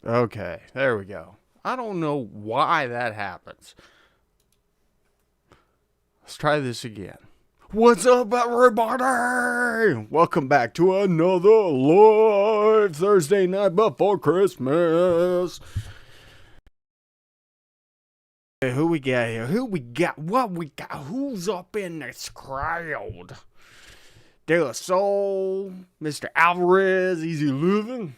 Okay, there we go. I don't know why that happens. Let's try this again. What's up, everybody? Welcome back to another live Thursday night before Christmas. Hey, who we got here? Who we got? What we got? Who's up in this crowd? De La Soul, Mr. Alvarez, Easy Living,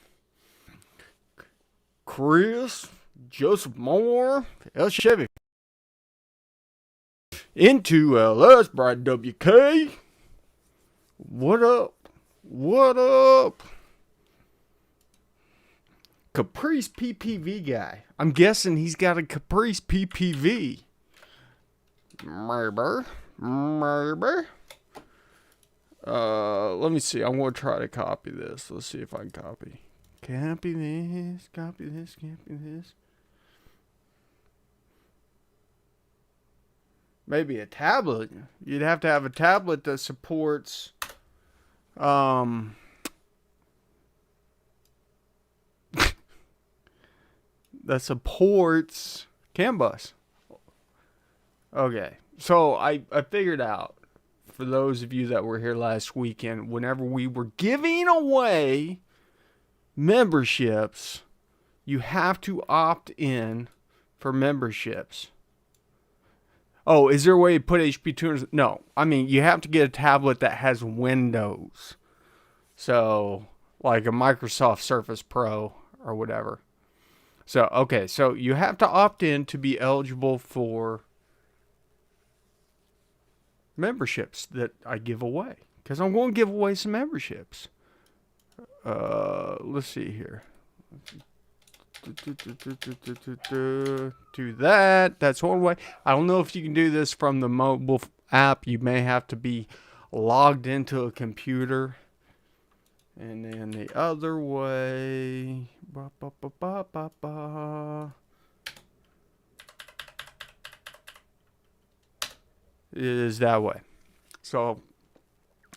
Chris, Joseph Moore, El Chevy, Into LS, Brad WK. What up? What up? Caprice PPV guy. I'm guessing he's got a Caprice PPV. Maybe. Let me see. I'm going to try to copy this. Let's see if I can copy. Copy this, copy this, copy this. Maybe a tablet. You'd have to have a tablet that supports that supports CAN bus. Okay. So I figured out, for those of you that were here last weekend, whenever we were giving away memberships, you have to opt in for memberships. Oh, is there a way to put HP Tuners? No. I mean, you have to get a tablet that has Windows. So, like a Microsoft Surface Pro or whatever. So, okay. So, you have to opt in to be eligible for memberships that I give away. Because I'm going to give away some memberships. Let's see here. Do that. That's one way. I don't know if you can do this from the mobile app. You may have to be logged into a computer. And then the other way is that way. So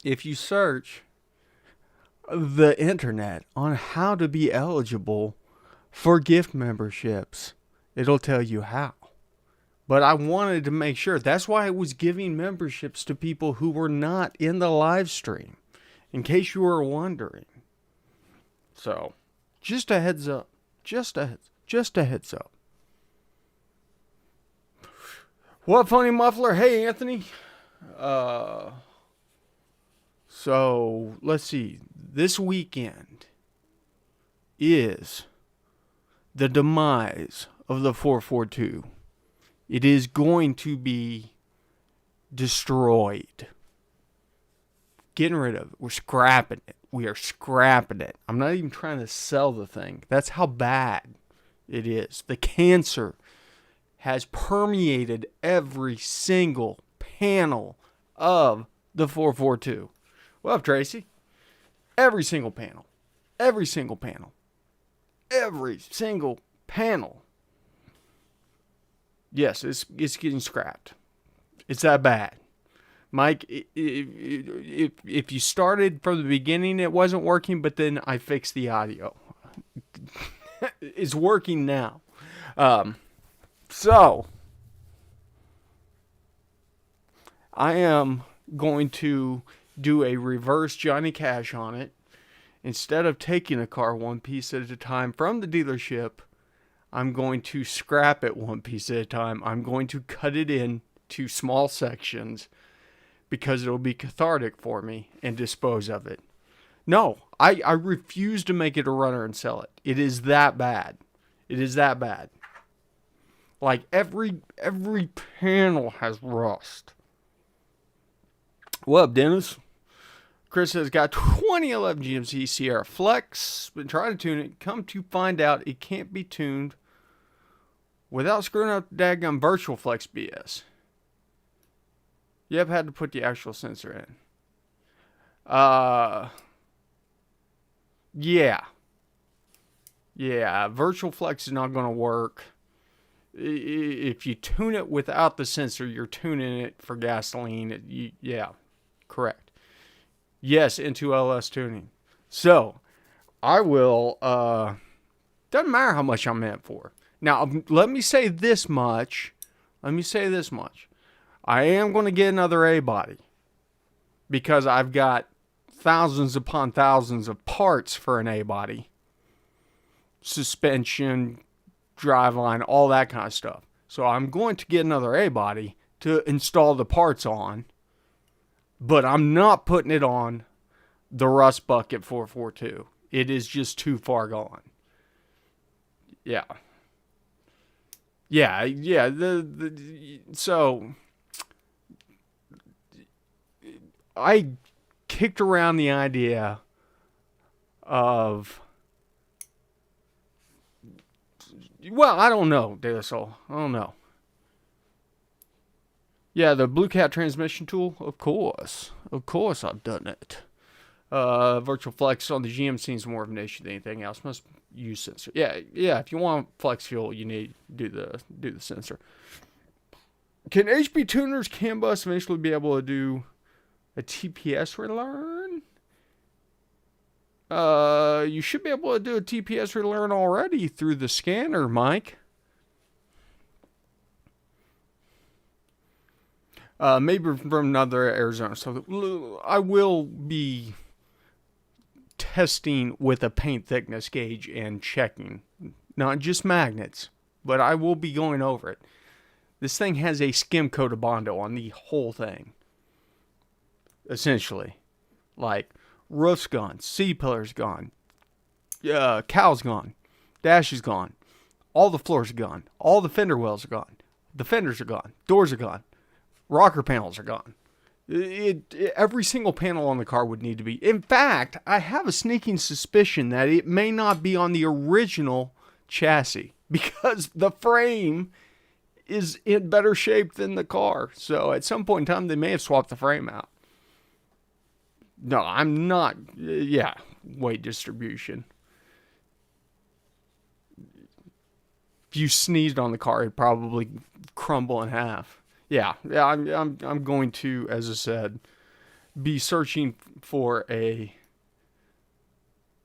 if you search the internet on how to be eligible for gift memberships, it'll tell you how. But I wanted to make sure. That's why I was giving memberships to people who were not in the live stream, in case you were wondering. So, just a heads up. Just a heads up. What, Funny Muffler? Hey, Anthony. So, let's see. This weekend is the demise of the 442. It is going to be destroyed. Getting rid of it. We're scrapping it. We are scrapping it. I'm not even trying to sell the thing. That's how bad it is. The cancer has permeated every single panel of the 442. What up, Tracy? Every single panel. Every single panel. Every single panel. Yes, it's getting scrapped. It's that bad. Mike, if you started from the beginning, it wasn't working, but then I fixed the audio. It's working now. So, I am going to do a reverse Johnny Cash on it. Instead of taking a car one piece at a time from the dealership, I'm going to scrap it one piece at a time. I'm going to cut it into small sections because it'll be cathartic for me and dispose of it. No, I refuse to make it a runner and sell it. It is that bad. It is that bad. Like every panel has rust. What up, Dennis? Chris has got 2011 GMC Sierra Flex. Been trying to tune it. Come to find out it can't be tuned without screwing up the daggum virtual flex BS. Yep, had to put the actual sensor in. Yeah. Yeah, virtual flex is not going to work. If you tune it without the sensor, you're tuning it for gasoline. Yeah, correct. Yes, into LS tuning. So, I will Doesn't matter how much I'm in for. Now, let me say this much. I am going to get another A body because I've got thousands upon thousands of parts for an A body. Suspension, driveline, all that kind of stuff. So I'm going to get another A body to install the parts on, but I'm not putting it on the Rust Bucket 442. It is just too far gone. Yeah. So I kicked around the idea of, well, I don't know, Daisol. I don't know. Yeah, the Blue Cat transmission tool, of course I've done it. Virtual flex on the GMC is more of an issue than anything else. Must use sensor. Yeah. If you want flex fuel, you need to do the sensor. Can HP Tuners CAN bus eventually be able to do a TPS relearn? You should be able to do a TPS relearn already through the scanner, Mike. Maybe from another Arizona. So I will be testing with a paint thickness gauge and checking. Not just magnets, but I will be going over it. This thing has a skim coat of Bondo on the whole thing. Essentially. Like, roof's gone, C-pillar's gone, cow's gone, dash is gone, all the floors are gone, all the fender wells are gone, the fenders are gone, doors are gone, rocker panels are gone. Every single panel on the car would need to be. In fact, I have a sneaking suspicion that it may not be on the original chassis because the frame is in better shape than the car. So at some point in time, they may have swapped the frame out. No, I'm not. Yeah, weight distribution. If you sneezed on the car, it'd probably crumble in half. Yeah. I'm going to, as I said, be searching for a.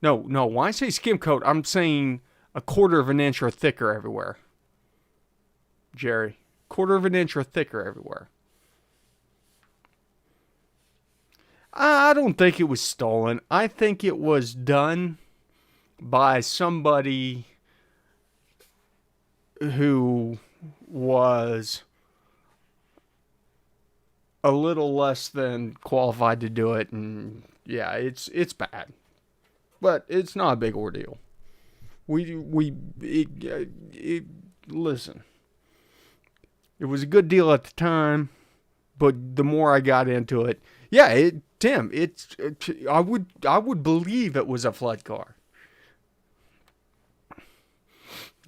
No. When I say skim coat, I'm saying a 1/4 of an inch or thicker everywhere. Jerry, 1/4 of an inch or thicker everywhere. I don't think it was stolen. I think it was done by somebody who was a little less than qualified to do it, and yeah, it's bad, but it's not a big ordeal. Listen, it was a good deal at the time, but the more I got into it, yeah, Tim, I would believe it was a flood car.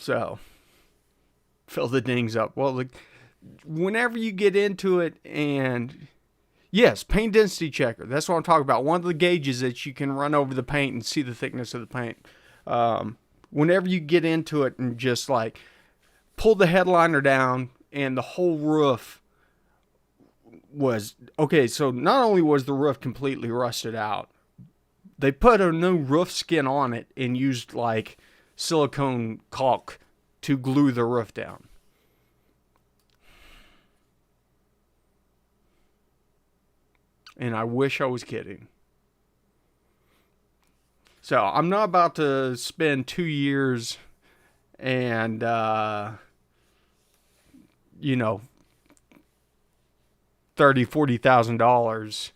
So, fill the dings up. Well, whenever you get into it, and yes, paint density checker. That's what I'm talking about. One of the gauges that you can run over the paint and see the thickness of the paint. Whenever you get into it and just like pull the headliner down and the whole roof was okay. So not only was the roof completely rusted out, they put a new roof skin on it and used like silicone caulk to glue the roof down. And I wish I was kidding. So I'm not about to spend 2 years and, $30,000-$40,000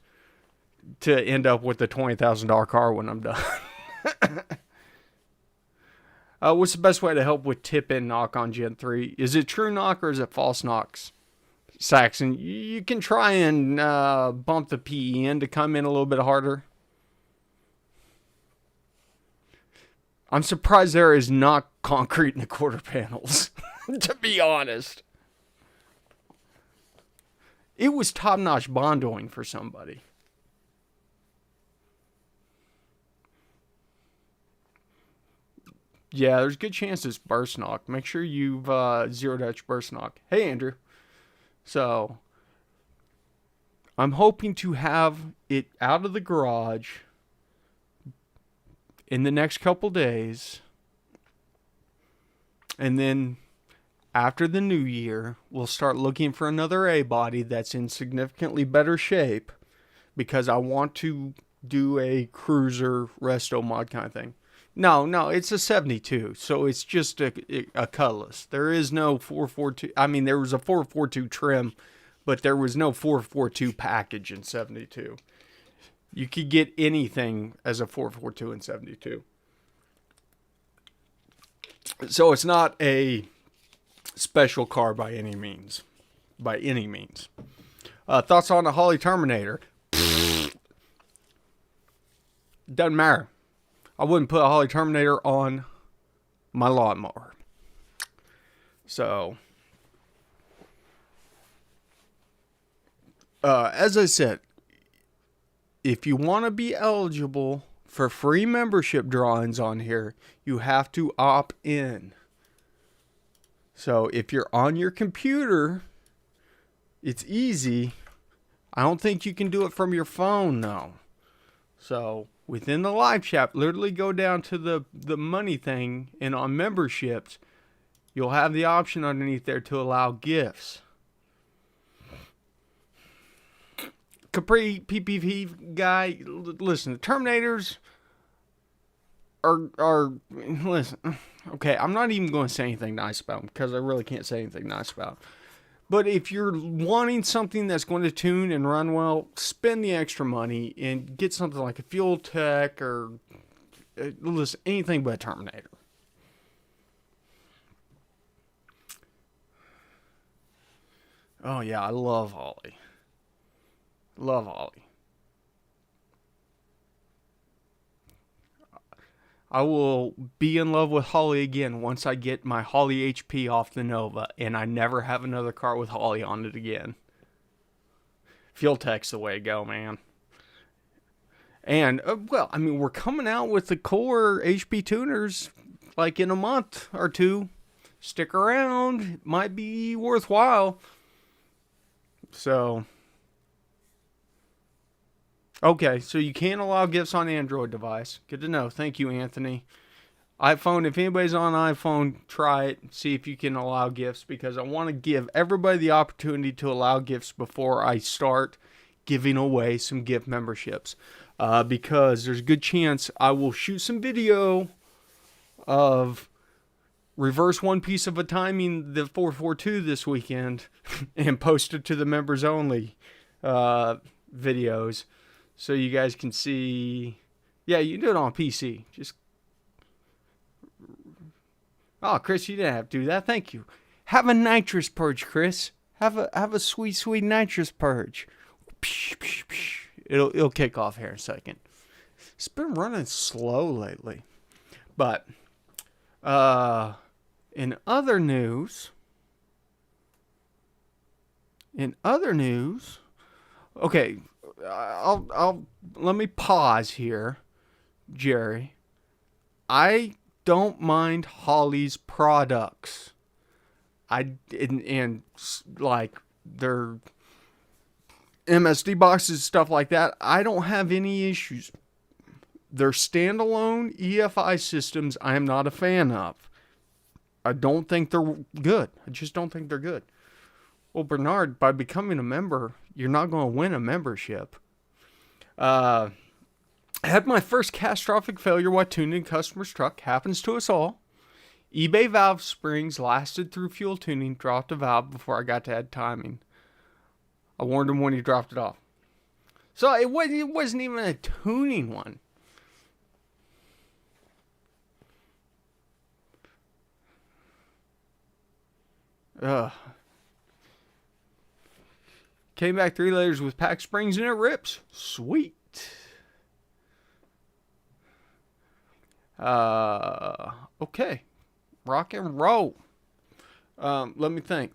to end up with a $20,000 car when I'm done. What's the best way to help with tip-in knock on Gen 3? Is it true knock or is it false knocks? Saxon, you can try and bump the PE in to come in a little bit harder. I'm surprised there is not concrete in the quarter panels, to be honest. It was top-notch bondoing for somebody. Yeah, there's a good chance it's burst knock. Make sure you've zeroed out your burst knock. Hey, Andrew. So, I'm hoping to have it out of the garage in the next couple days. And then after the new year, we'll start looking for another A body that's in significantly better shape, because I want to do a cruiser resto mod kind of thing. No, it's a 72, so it's just a Cutlass. There is no 442. I mean, there was a 442 trim, but there was no 442 package in 72. You could get anything as a 442 in 72. So it's not a special car by any means. By any means. Thoughts on the Holley Terminator? Doesn't matter. I wouldn't put a Holley Terminator on my lawnmower. So, as I said, if you want to be eligible for free membership drawings on here, you have to opt in. So if you're on your computer, it's easy. I don't think you can do it from your phone, though. So within the live chat, literally go down to the money thing, and on memberships, you'll have the option underneath there to allow gifts. Capri PPV guy, listen, the Terminators are listen, okay, I'm not even going to say anything nice about them, because I really can't say anything nice about them. But if you're wanting something that's going to tune and run well, spend the extra money and get something like a Fuel Tech or listen, anything but a Terminator. Oh yeah, I love Holley. Love Holley. I will be in love with Holley again once I get my Holley HP off the Nova and I never have another car with Holley on it again. Fuel Tech's the way to go, man. And, well, I mean, we're coming out with the core HP Tuners like in a month or two. Stick around. It might be worthwhile. So, okay, so you can't allow gifts on Android device. Good to know. Thank you, Anthony. iPhone, if anybody's on iPhone, try it. See if you can allow gifts, because I want to give everybody the opportunity to allow gifts before I start giving away some gift memberships. Because there's a good chance I will shoot some video of reverse one piece of a timing the 442 this weekend and post it to the members only videos. So you guys can see. Yeah, you do it on PC. Just. Oh, Chris, you didn't have to do that. Thank you. Have a nitrous purge, Chris. Have a sweet, sweet nitrous purge. It'll kick off here in a second. It's been running slow lately. But in other news, okay. I'll let me pause here, Jerry. I don't mind Holley's products. And like their MSD boxes, stuff like that. I don't have any issues. Their standalone EFI systems, I am not a fan of. I don't think they're good. I just don't think they're good. Well, Bernard, by becoming a member, you're not going to win a membership. I had my first catastrophic failure while tuning a customer's truck. Happens to us all. eBay valve springs lasted through fuel tuning. Dropped a valve before I got to add timing. I warned him when he dropped it off. So it wasn't even a tuning one. Came back 3 layers with pack springs and it rips. Sweet. Okay. Rock and roll. Let me think.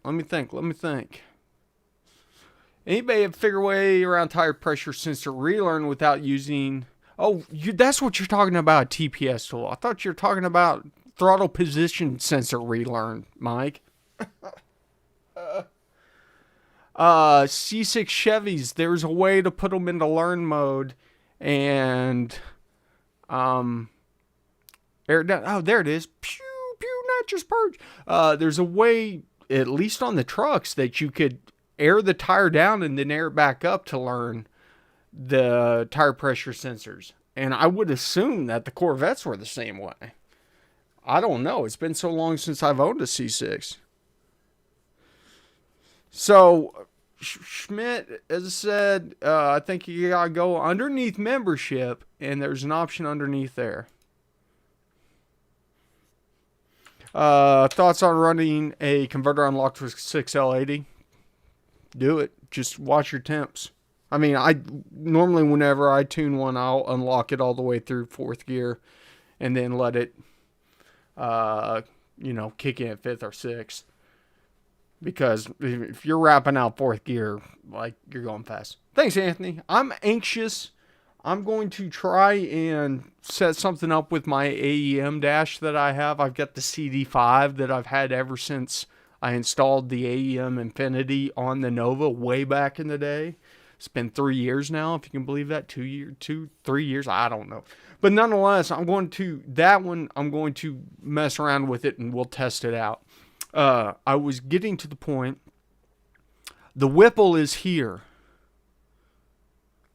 Anybody have figured a way around tire pressure sensor relearn without using... Oh, that's what you're talking about, TPS tool. I thought you were talking about throttle position sensor relearn, Mike. C6 Chevys, there's a way to put them into learn mode and air down. Oh, there it is. Pew pew nitrous purge. There's a way, at least on the trucks, that you could air the tire down and then air it back up to learn the tire pressure sensors. And I would assume that the Corvettes were the same way. I don't know. It's been so long since I've owned a C6. So, Schmidt, as I said, I think you gotta go underneath membership, and there's an option underneath there. Thoughts on running a converter unlocked with 6L80? Do it. Just watch your temps. I mean, I normally whenever I tune one, I'll unlock it all the way through 4th gear, and then let it, kick in at 5th or 6th. Because if you're wrapping out 4th gear, like, you're going fast. Thanks, Anthony. I'm anxious. I'm going to try and set something up with my AEM dash that I have. I've got the CD5 that I've had ever since I installed the AEM Infinity on the Nova way back in the day. It's been 3 years now, if you can believe that. 3 years, I don't know. But nonetheless, I'm going to mess around with it and we'll test it out. I was getting to the point, the Whipple is here.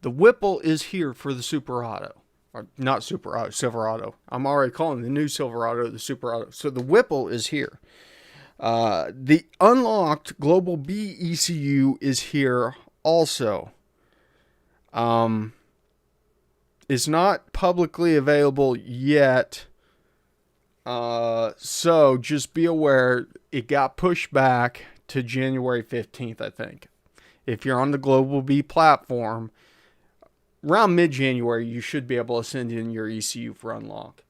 The Whipple is here for the Super Auto. Or not Super Auto, Silverado. I'm already calling the new Silverado the Super Auto. So the Whipple is here. The unlocked Global B ECU is here also. It's not publicly available yet. So just be aware, it got pushed back to January 15th, I think. If you're on the Global B platform, around mid-January, you should be able to send in your ECU for unlock.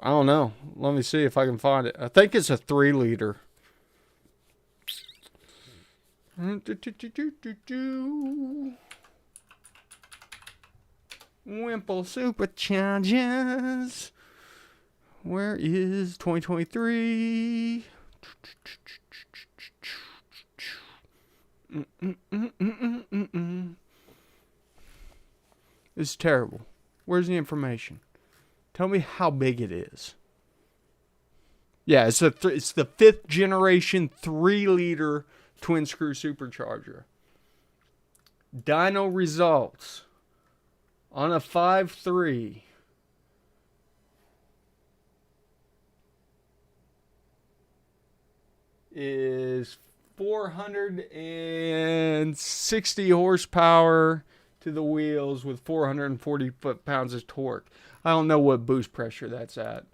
I don't know. Let me see if I can find it. I think it's a 3-liter. Wimple Superchargers. Where is 2023? This is terrible. Where's the information? Tell me how big it is. Yeah, it's the 5th generation 3-liter twin screw supercharger. Dyno results on a 5.3. Is 460 horsepower to the wheels with 440 foot-pounds of torque. I don't know what boost pressure that's at.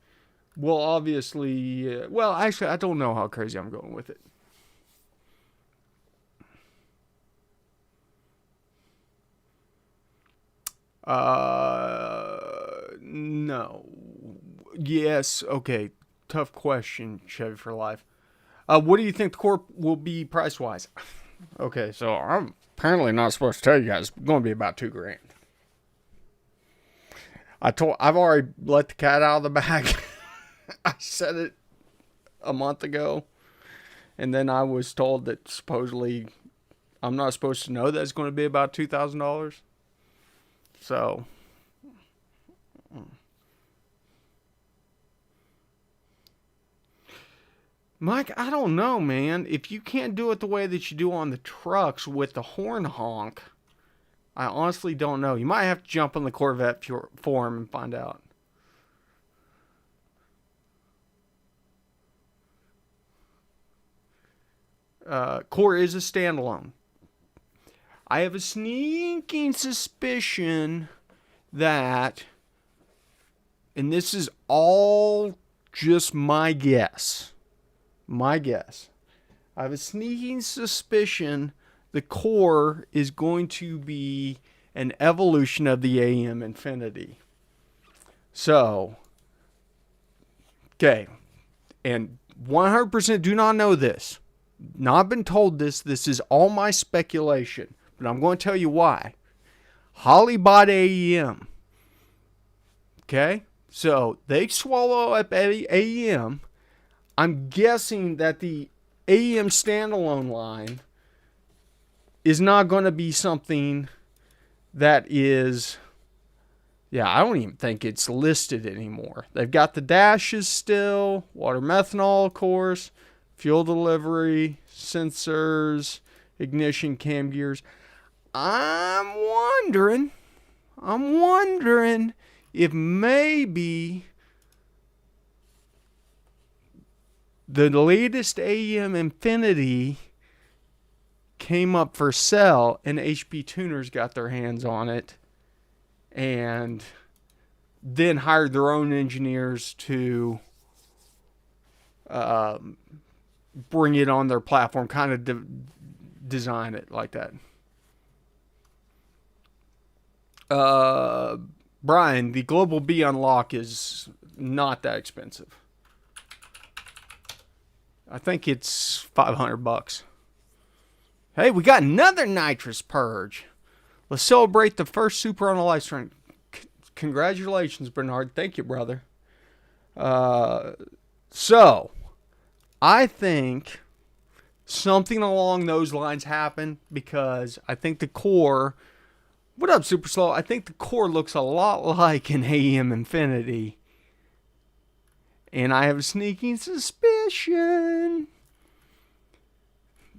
Well, obviously, actually, I don't know how crazy I'm going with it. No. Yes, okay. Tough question, Chevy for Life. What do you think the Corp will be price-wise? Okay, so I'm apparently not supposed to tell you guys. It's going to be about $2,000. I've already let the cat out of the bag. I said it a month ago, and then I was told that supposedly I'm not supposed to know that it's going to be about $2,000. So, Mike, I don't know, man. If you can't do it the way that you do on the trucks with the horn honk, I honestly don't know. You might have to jump on the Corvette forum and find out. Core is a standalone. I have a sneaking suspicion that, and this is all just my guess. I have a sneaking suspicion the Core is going to be an evolution of the AEM Infinity. So, okay, and 100% do not know this. Not been told this. This is all my speculation. But I'm going to tell you why. Holley bought AEM. Okay? So, they swallow up AEM. I'm guessing that the AEM standalone line is not going to be something that is, yeah, I don't even think it's listed anymore. They've got the dashes still, water methanol, of course, fuel delivery, sensors, ignition, cam gears. I'm wondering if maybe the latest AEM Infinity came up for sale and HP Tuners got their hands on it and then hired their own engineers to bring it on their platform, kind of design it like that. Brian, the Global B Unlock is not that expensive. I think it's $500. Hey, we got another Nitrous purge. Let's celebrate the first super on a live stream. Congratulations, Bernard. Thank you, brother. So, I think something along those lines happened because I think the core... What up, Super Slow? I think the core looks a lot like an AEM Infinity. And I have a sneaking suspicion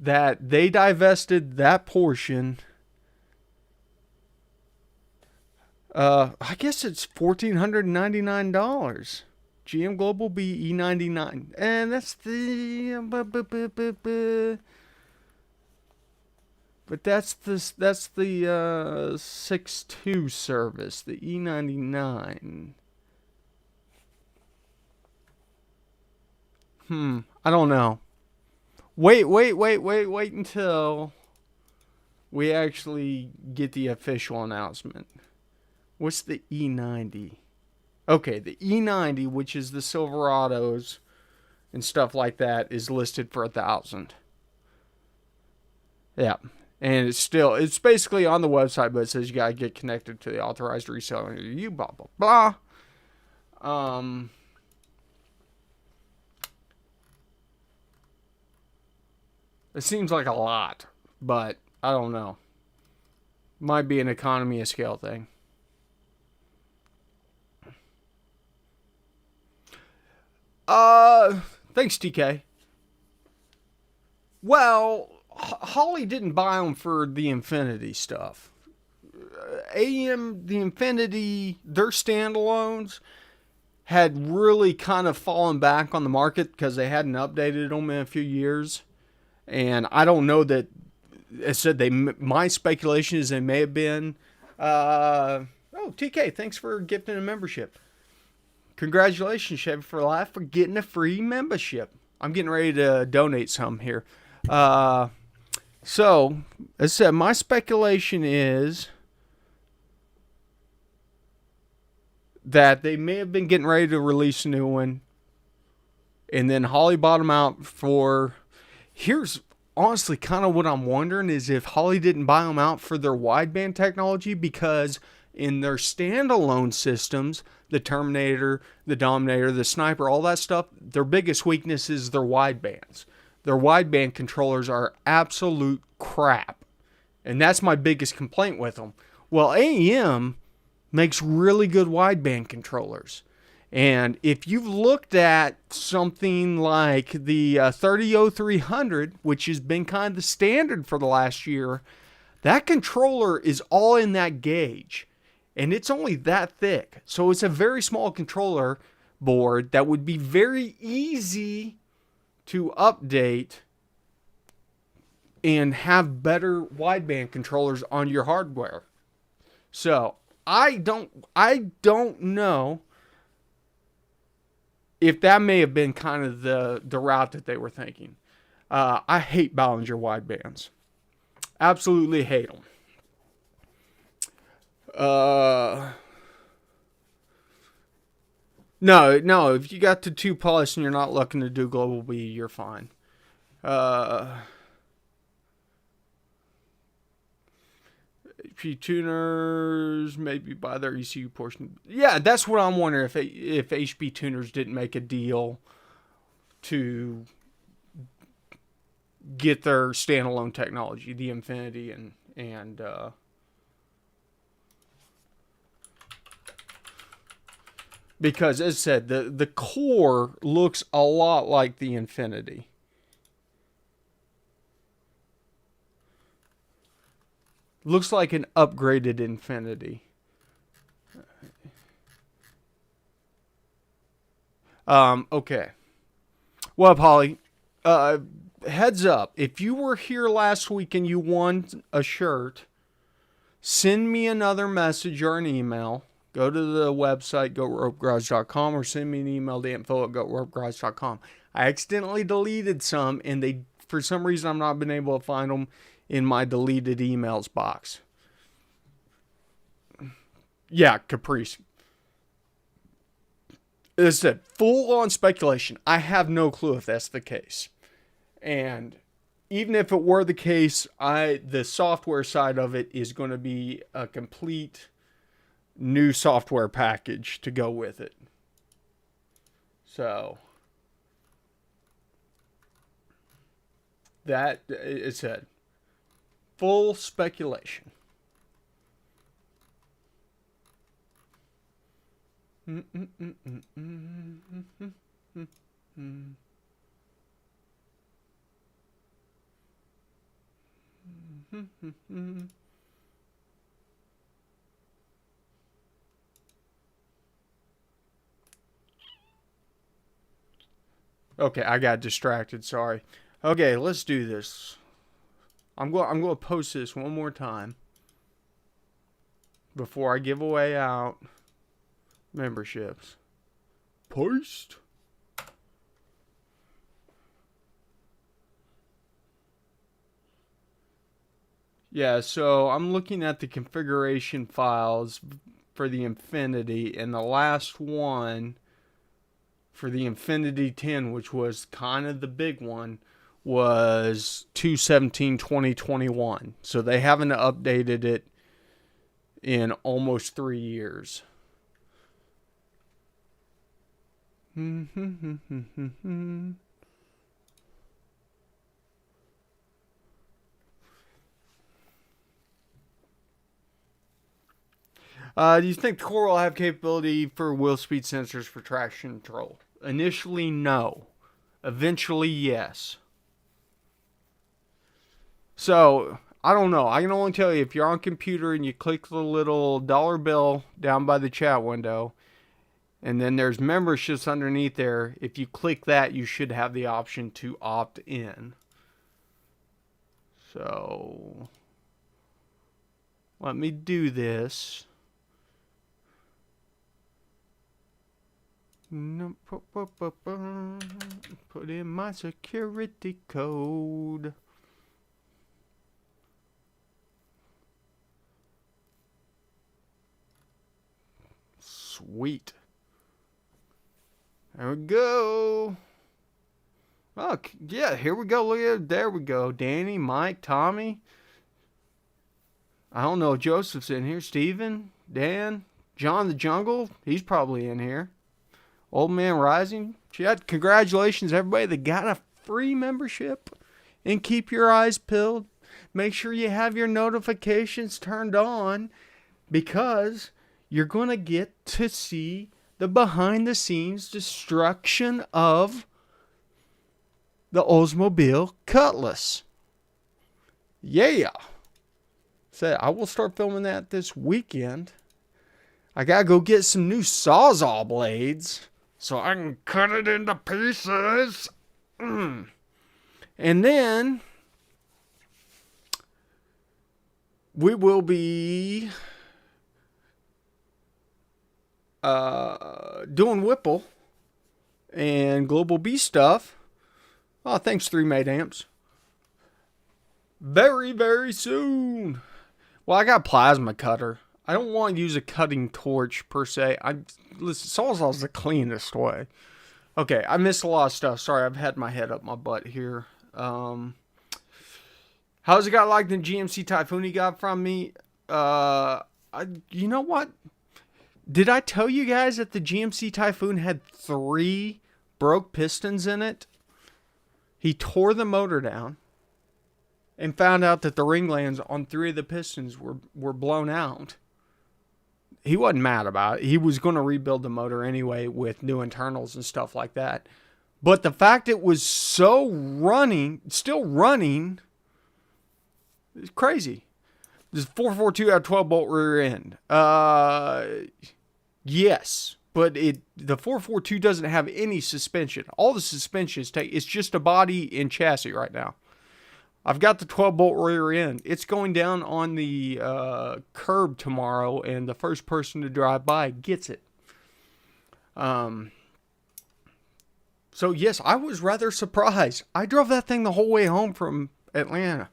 that they divested that portion. I guess it's $1,499. GM Global B E99. And that's the... But that's the 6.2 service, the E99. I don't know. Wait until we actually get the official announcement. What's the E90? Okay, the E90, which is the Silverados and stuff like that, is listed for $1,000. Yeah. And it's basically on the website, but it says you gotta get connected to the authorized reseller. You blah blah blah. It seems like a lot, but I don't know. Might be an economy of scale thing. Thanks, TK. Well, Holly didn't buy them for the Infinity stuff. AEM, the Infinity, their standalones had really kind of fallen back on the market because they hadn't updated them in a few years. And I don't know that, I said my speculation is they may have been, TK, thanks for gifting a membership. Congratulations, Chevy for Life, for getting a free membership. I'm getting ready to donate some here. So, as I said, my speculation is that they may have been getting ready to release a new one, and then Holly bought them out for... Here's honestly kind of what I'm wondering is if Holly didn't buy them out for their wideband technology, because in their standalone systems, the Terminator, the Dominator, the Sniper, all that stuff, their biggest weakness is their widebands. Their wideband controllers are absolute crap. And that's my biggest complaint with them. Well, AEM makes really good wideband controllers. And if you've looked at something like the 300300, which has been kind of the standard for the last year, that controller is all in that gauge. And it's only that thick. So it's a very small controller board that would be very easy to update and have better wideband controllers on your hardware. So I don't know if that may have been kind of the route that they were thinking. I hate Ballinger widebands. Absolutely hate them. No, if you got the 2+ and you're not looking to do Global B, you're fine. HP Tuners, maybe buy their ECU portion. Yeah, that's what I'm wondering, if HP Tuners didn't make a deal to get their standalone technology, the Infinity and because as I said, the core looks a lot like the Infinity. Looks like an upgraded Infinity. Okay. Well, Polly, heads up. If you were here last week and you won a shirt, send me another message or an email. Go to the website, goatropegarage.com, or send me an email to info@goatropegarage.com. I accidentally deleted some, and they, for some reason, I've not been able to find them in my deleted emails box. Yeah, Caprice. As I said, full on speculation. I have no clue if that's the case. And even if it were the case, the software side of it is going to be a complete new software package to go with it. So that is it. Full speculation. Okay, I got distracted. Sorry. Okay, let's do this. I'm going to post this one more time before I give away out memberships. Post. Yeah, so I'm looking at the configuration files for the Infinity, and the last one for the Infinity 10, which was kind of the big one, was 2/17/2021. So they haven't updated it in almost 3 years. Do you think the core will have capability for wheel speed sensors for traction control? Initially, no. Eventually, yes. So, I don't know. I can only tell you, if you're on computer and you click the little dollar bill down by the chat window, and then there's memberships underneath there, if you click that, you should have the option to opt in. So, let me do this. Put in my security code. Sweet. There we go. Oh, yeah, here we go. Look at it. There we go. Danny, Mike, Tommy. I don't know if Joseph's in here. Steven, Dan, John the Jungle. He's probably in here. Old Man Rising. Congratulations, everybody that got a free membership. And keep your eyes peeled. Make sure you have your notifications turned on, because you're going to get to see the behind-the-scenes destruction of the Oldsmobile Cutlass. Yeah. So I will start filming that this weekend. I got to go get some new Sawzall blades so I can cut it into pieces. And then we will be doing Whipple and Global B stuff. Oh, thanks, 3 Mate Amps. Very, very soon. Well, I got a plasma cutter. I don't want to use a cutting torch per se. Sawzall's the cleanest way. Okay, I missed a lot of stuff. Sorry, I've had my head up my butt here. How's it got like the GMC Typhoon he got from me? You know what? Did I tell you guys that the GMC Typhoon had 3 broke pistons in it? He tore the motor down. and found out that the ring lands on 3 of the pistons were blown out. He wasn't mad about it. He was going to rebuild the motor anyway with new internals and stuff like that. But the fact it was still running, is crazy. This 442 out 12 bolt rear end. Yes, but the 442 doesn't have any suspension. All the suspension is it's just a body and chassis right now. I've got the 12 bolt rear end. It's going down on the curb tomorrow, and the first person to drive by gets it. So yes, I was rather surprised. I drove that thing the whole way home from Atlanta.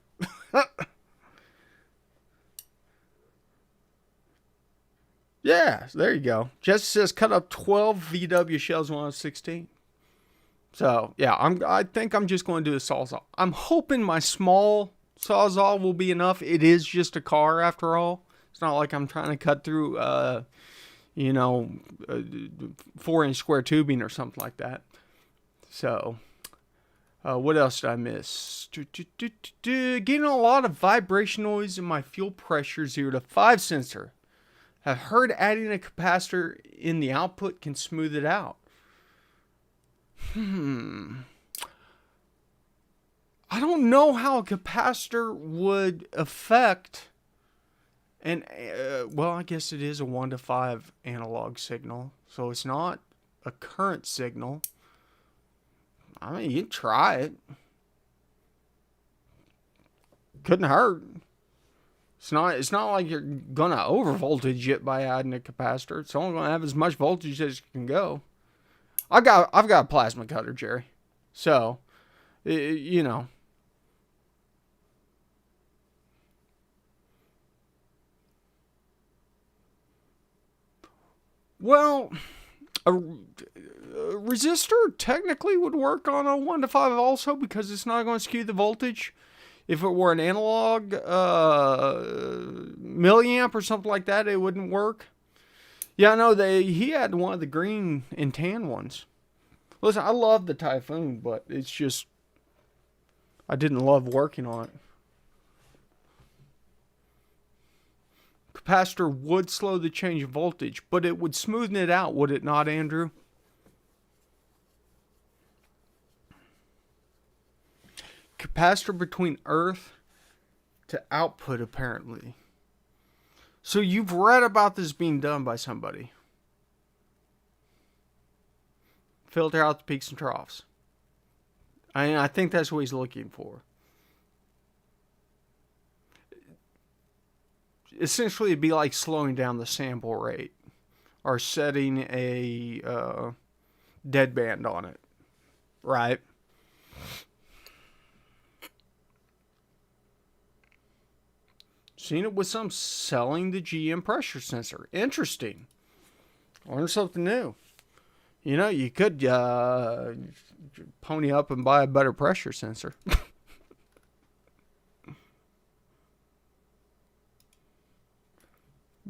Yeah, there you go. Jesse says cut up 12 VW shells when I was 16. So yeah, I think I'm just going to do a sawzall. I'm hoping my small sawzall will be enough. It is just a car after all. It's not like I'm trying to cut through 4-inch square tubing or something like that. So what else did I miss? Getting a lot of vibration noise in my fuel pressure 0 to 5 sensor. I've heard adding a capacitor in the output can smooth it out. I don't know how a capacitor would affect, and well, I guess it is a 1 to 5 analog signal, so it's not a current signal. I mean, you can try it. Couldn't hurt. It's not like you're gonna overvoltage it by adding a capacitor. It's only gonna have as much voltage as it can go. I've got a plasma cutter, Jerry. So, you know. Well, a resistor technically would work on a 1 to 5 also, because it's not going to skew the voltage. If it were an analog milliamp or something like that, it wouldn't work. Yeah, I know he had one of the green and tan ones. Listen, I love the Typhoon, but it's just I didn't love working on it. Capacitor would slow the change of voltage, but it would smoothen it out, would it not, Andrew? Capacitor between earth to output, apparently. So you've read about this being done by somebody. Filter out the peaks and troughs. I think that's what he's looking for. Essentially, it'd be like slowing down the sample rate or setting a deadband on it, right? Seen it with some selling the GM pressure sensor. Interesting. Learn something new. You know, you could pony up and buy a better pressure sensor.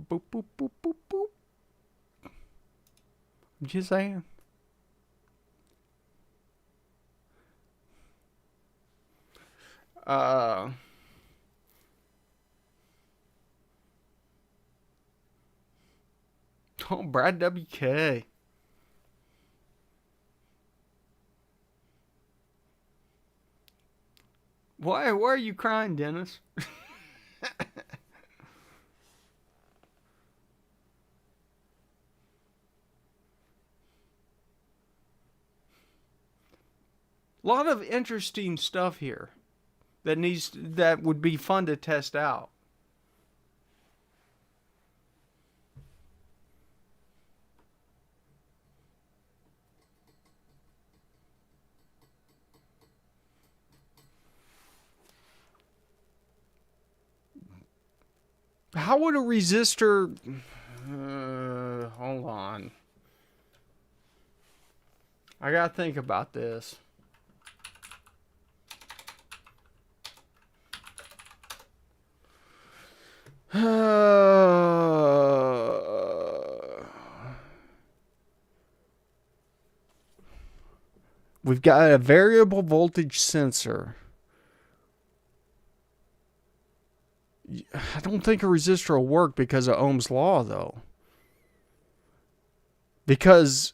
Boop, boop, boop, boop, boop. I'm just saying. Oh, Brad WK. Why are you crying, Dennis? A lot of interesting stuff here that would be fun to test out. How would a resistor... hold on. I gotta think about this. We've got a variable voltage sensor. I don't think a resistor will work because of Ohm's law, though. Because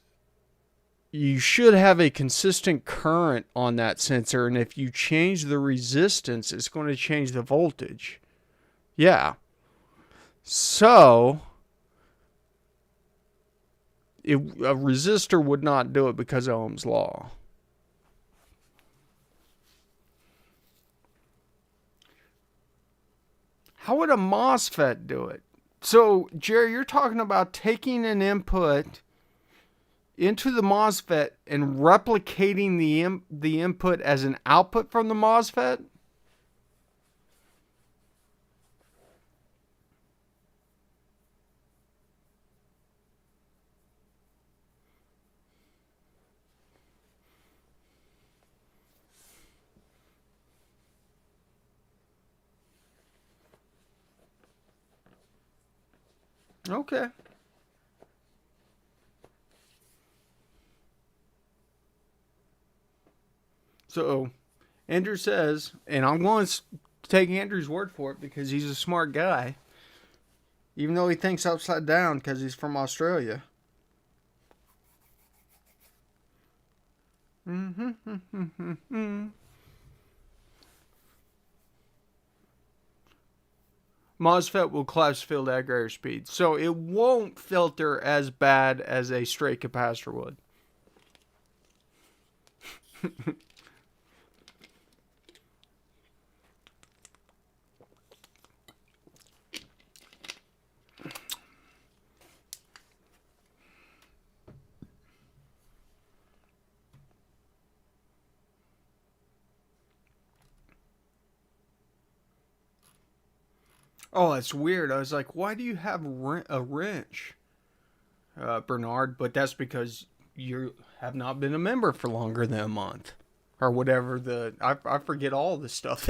you should have a consistent current on that sensor, and if you change the resistance, it's going to change the voltage. Yeah. So, a resistor would not do it because of Ohm's law. How would a MOSFET do it? So, Jerry, you're talking about taking an input into the MOSFET and replicating the input as an output from the MOSFET? Okay. So, Andrew says, and I'm going to take Andrew's word for it because he's a smart guy, even though he thinks upside down because he's from Australia. MOSFET will collapse field at greater speed, so it won't filter as bad as a straight capacitor would. Oh, that's weird. I was like, why do you have a wrench, Bernard? But that's because you have not been a member for longer than a month. Or whatever I forget all this stuff.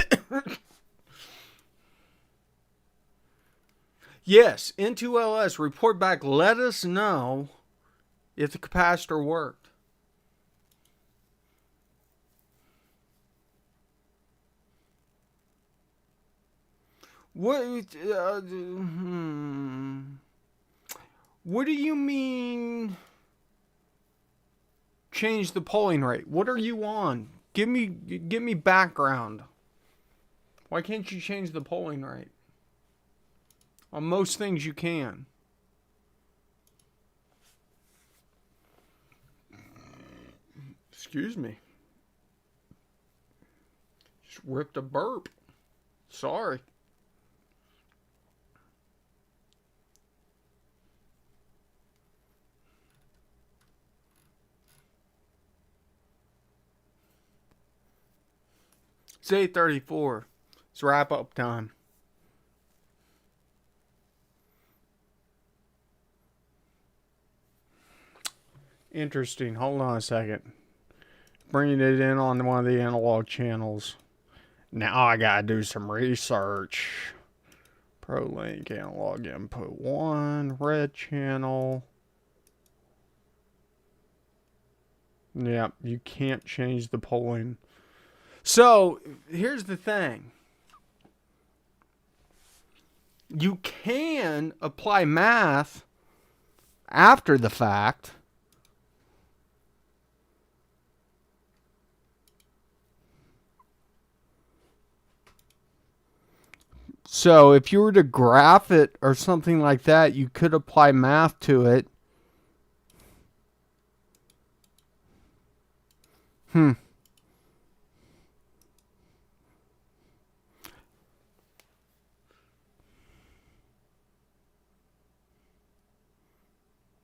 Yes, N2LS, report back. Let us know if the capacitor worked. What do you mean change the polling rate? What are you on? Give me background. Why can't you change the polling rate? On most things you can. Excuse me. Just ripped a burp. Sorry. It's 8:34. It's wrap up time. Interesting. Hold on a second. Bringing it in on one of the analog channels. Now I gotta do some research. ProLink analog input 1, red channel. Yep, you can't change the polling. So, here's the thing. You can apply math after the fact. So, if you were to graph it or something like that, you could apply math to it.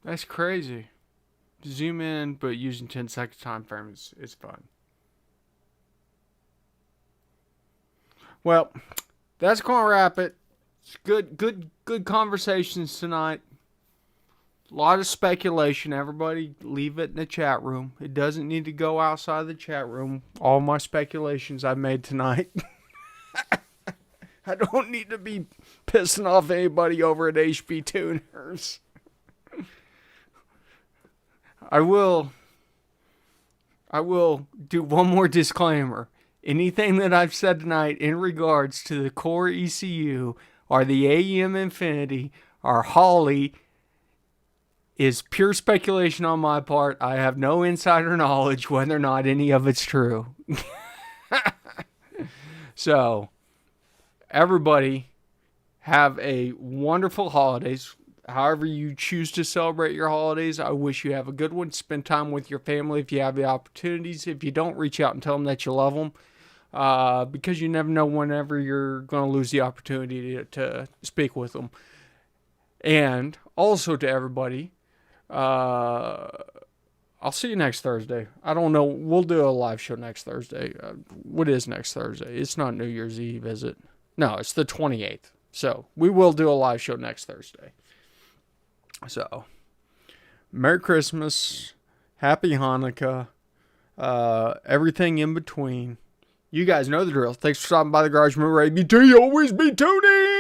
That's crazy. Zoom in, but using 10-second time frames is fun. Well, that's gonna wrap it. It's good conversations tonight. A lot of speculation. Everybody leave it in the chat room. It doesn't need to go outside the chat room. All my speculations I made tonight. I don't need to be pissing off anybody over at HP Tuners. I will do one more disclaimer. anything that I've said tonight in regards to the core ECU or the AEM Infinity or Holly is pure speculation on my part. I have no insider knowledge whether or not any of it's true. So, everybody have a wonderful holidays. However you choose to celebrate your holidays, I wish you have a good one. Spend time with your family if you have the opportunities. If you don't, reach out and tell them that you love them. Because you never know whenever you're going to lose the opportunity to speak with them. And also to everybody, I'll see you next Thursday. I don't know. We'll do a live show next Thursday. What is next Thursday? It's not New Year's Eve, is it? No, it's the 28th. So we will do a live show next Thursday. So, Merry Christmas, Happy Hanukkah, everything in between. You guys know the drill. Thanks for stopping by the Garage. Remember, ABT, always be tuning!